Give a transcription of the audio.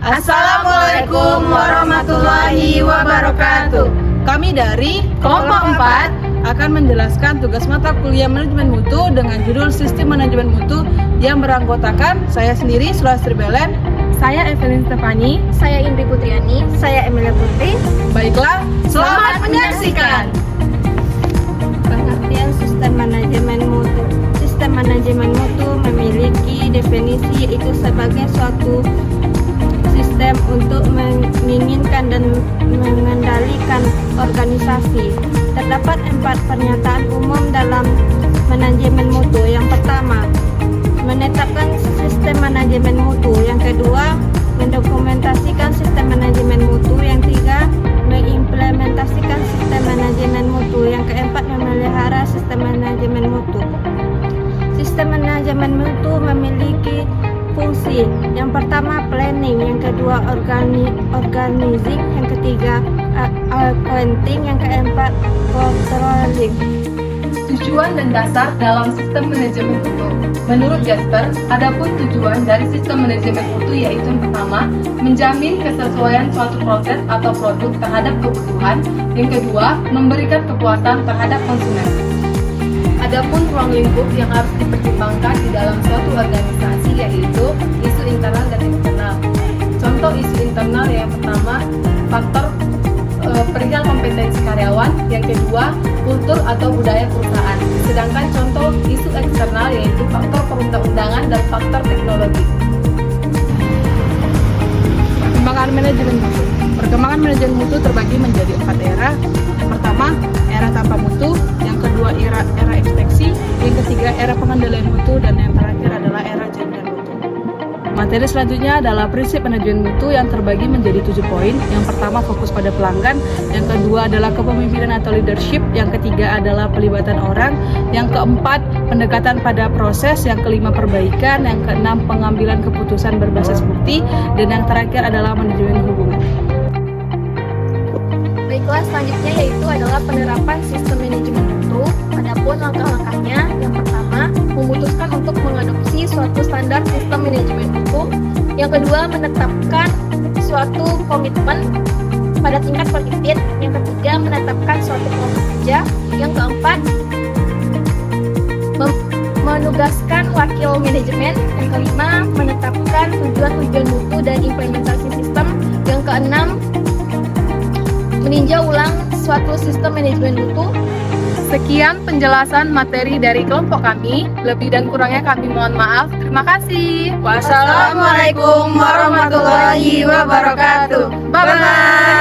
Assalamualaikum warahmatullahi wabarakatuh. Kami dari Kelompok 4 akan menjelaskan tugas mata kuliah manajemen mutu dengan judul Sistem Manajemen Mutu yang beranggotakan saya sendiri, Sulastri Belen. Saya Evelyn Stefani. Saya Indri Putriani. Saya Emilia Putri. Baiklah, selamat menyaksikan. Pengertian sistem manajemen mutu. Sistem manajemen mutu memiliki definisi, yaitu sebagai suatu sistem untuk menginginkan dan mengendalikan organisasi. Terdapat 4 pernyataan umum dalam manajemen mutu. Yang pertama, menetapkan sistem manajemen mutu. Yang kedua, mendokumentasikan sistem manajemen mutu. Yang ketiga, mengimplementasikan sistem manajemen mutu. Yang keempat, memelihara sistem manajemen mutu. Sistem manajemen mutu memiliki fungsi. Yang pertama, planning. Yang kedua, organizing. Yang ketiga, accounting. Yang keempat, controlling. Tujuan dan dasar dalam sistem manajemen mutu. Menurut Jasper, adapun tujuan dari sistem manajemen mutu yaitu yang pertama, menjamin kesesuaian suatu proses atau produk terhadap kebutuhan. Yang kedua, memberikan kepuasan terhadap konsumen. Adapun ruang lingkup yang harus dipertimbangkan di dalam suatu organisasi yaitu isu internal dan eksternal. Contoh isu internal yang pertama, faktor perihal kompetensi karyawan. Yang kedua, kultur atau budaya perusahaan. Sedangkan contoh isu eksternal yaitu faktor perundang-undangan dan faktor teknologi. Perkembangan manajemen mutu. Perkembangan manajemen mutu terbagi menjadi 4 era. Yang pertama, era tanpa mutu. Yang kedua, era ekspeksi. Yang ketiga, era pengendalian mutu. Dan yang terakhir adalah era jaminan mutu. Materi selanjutnya adalah prinsip manajemen mutu yang terbagi menjadi 7 poin. Yang pertama, fokus pada pelanggan. Yang kedua adalah kepemimpinan atau leadership. Yang ketiga adalah pelibatan orang. Yang keempat, pendekatan pada proses. Yang kelima, perbaikan. Yang keenam, pengambilan keputusan berbasis bukti. Dan yang terakhir adalah manajemen hubungan. Baiklah, selanjutnya yaitu adalah penerapan sistem manajemen mutu. Adapun langkah-langkahnya, yang pertama, memutuskan untuk mengadopsi suatu standar sistem manajemen mutu. Yang kedua, menetapkan suatu komitmen pada tingkat pemimpin. Yang ketiga, menetapkan suatu kelompok kerja. Yang keempat, menugaskan wakil manajemen. Yang kelima, menetapkan tujuan-tujuan mutu dan implementasi sistem. Yang keenam, meninjau ulang suatu sistem manajemen mutu. Sekian penjelasan materi dari kelompok kami. Lebih dan kurangnya kami mohon maaf. Terima kasih. Wassalamualaikum warahmatullahi wabarakatuh. Bye-bye.